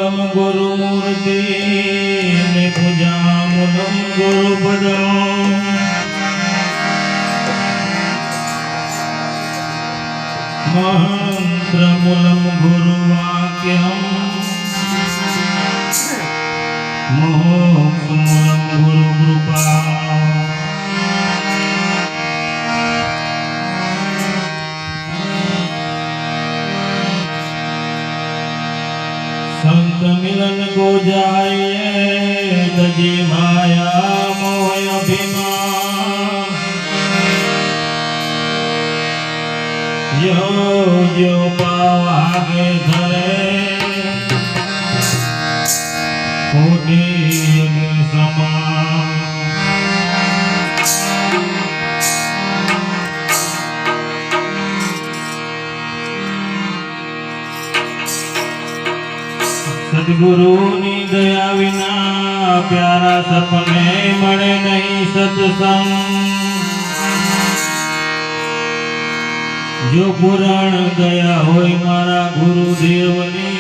मूलम गुरुमूर्ति पूजामूलम गुरुपदम मंत्रमूलम गुरुवाक्यम मोक्षमूलम गुरुकृपा संत मिलन को जाइए तजी माया मोह अभिमान जो पावागे धरे कोटि अग्नि समान सद्गुरु नी दया विना प्यारा सपने मळे नहीं सत्संग जो पुराण गया होय मारा गुरुदेवनी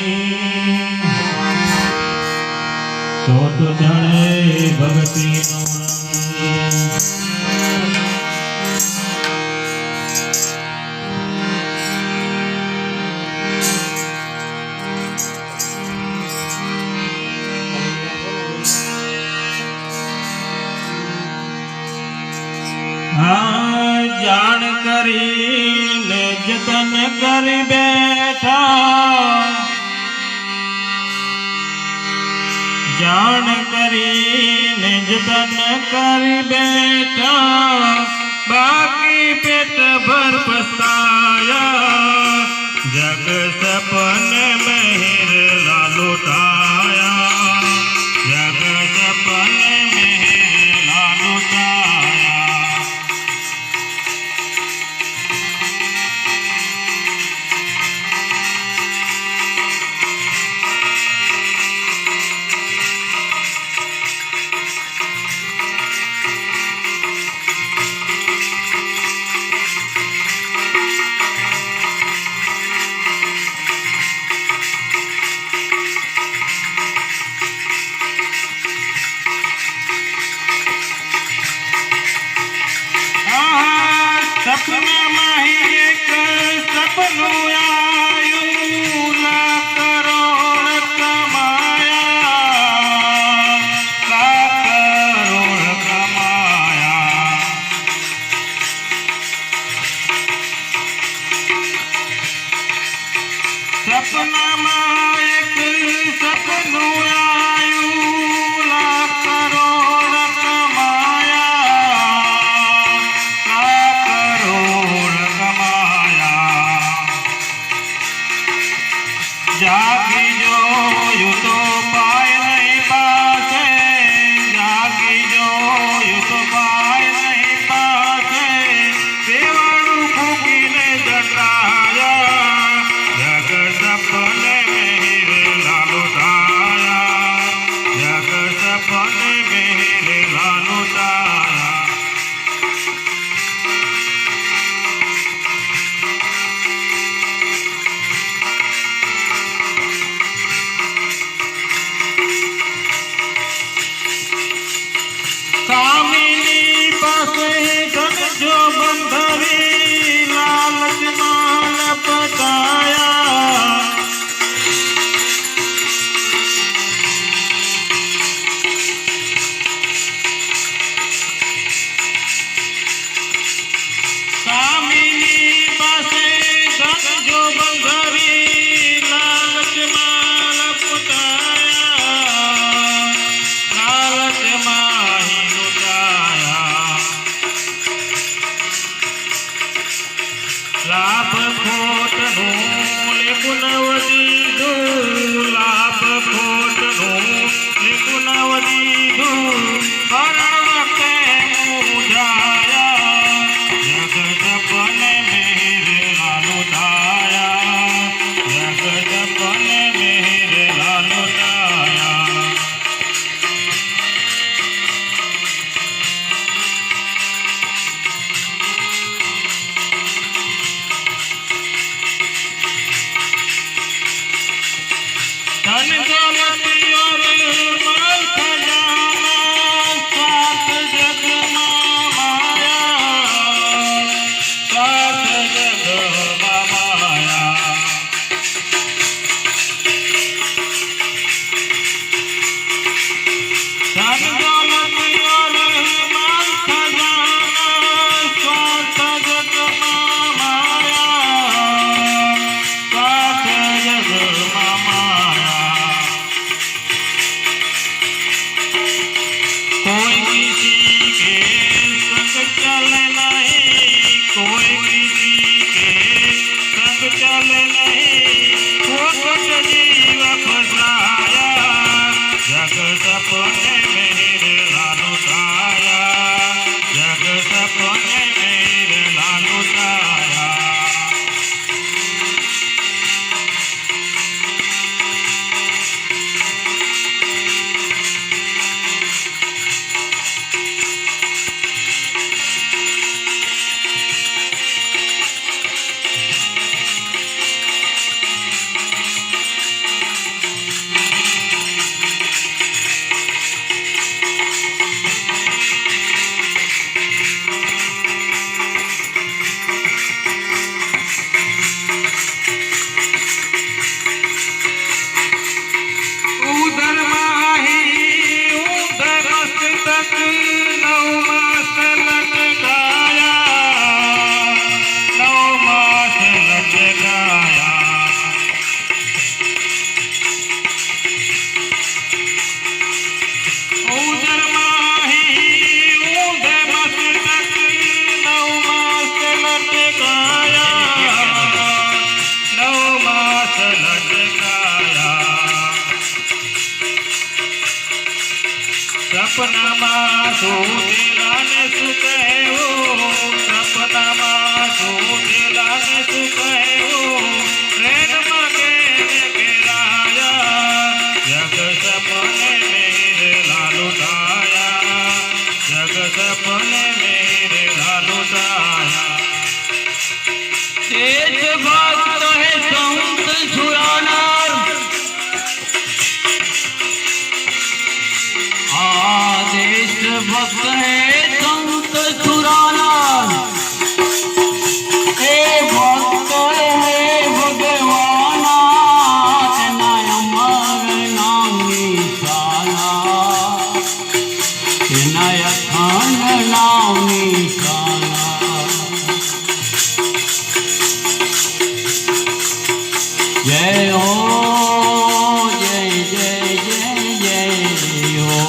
तो जाने भक्ति नो जान करी ने जतन कर बैठा जान करी ने जतन कर बैठा बाकी पेट भर पछताया जग सपन में हिरला लुटाया जग सपन में हिरला लुटाया सपना माही एक सपनों आयु लाख करोड़ कमाया लाख करोड़ कमाया सपना माँ एक सपनों आयु लाख करोड़ कमाया जागी जो यू तो पाए नहीं पासे जागी जो यू तो पाए नहीं पासे देवाणु फूकी ने जटाया जग सपने में हिरला लुटाया जग सपने में हिरला लुटाया धन दौलत और माल खजाना स्वार्थ जग माया स्वार्थ जग माया धन दौलत और माल खजाना स्वार्थ जग माया स्वार्थ जग माया कोई किसी के संग चले नहीं कोई किसी के संग चले नहीं फोकट जीव फसाया जग सपने मेरे लालू ताया जग सपने मेरे लालू ताया उधर माही उधर मस्तक नौ मास लटकाया नौ मास लटकाया उधर माही उधर मस्तक नौ मास लटकाया नौ मास लटकाया सपनाમાં સુધેલાને સુકહેવું સપનામાં સુધેલાને સુકહેવું ટ્રેનમાં કેને ઘેરાયા જગ સપને મેરે લાલુ તાયા જગ સપને મેરે લાલુ તાયા દેશભક્ત હે સંત છુરાનાર देशभक्त है संत छुराना हे भक्त है भगवाना तेना अमर नाम निशाना तेना अखंड नाम निशाना जय हो जय जय जय जय हो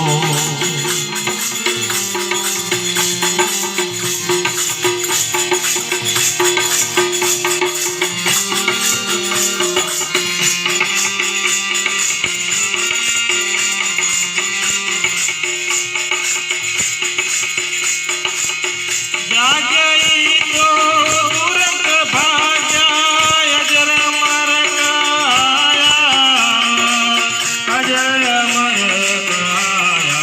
जागई तो तुरंत भाजा अजर मर गाया अजर मर गाया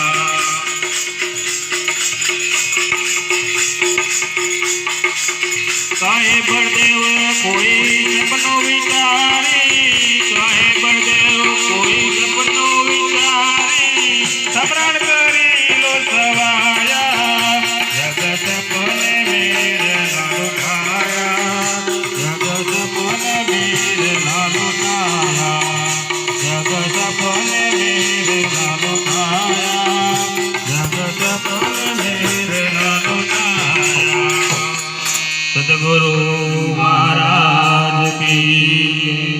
काहे बलदेव कोई सपनो विचारे काहे बलदेव कोई सपनो विचारे समरण करी लो सवाया जग सपने मेरे लालू ताया जग सपने मेरे लालू ताया जग सपने मेरे लालू ताया जग सपने मेरे लालू ताया सद्गुरु महाराज की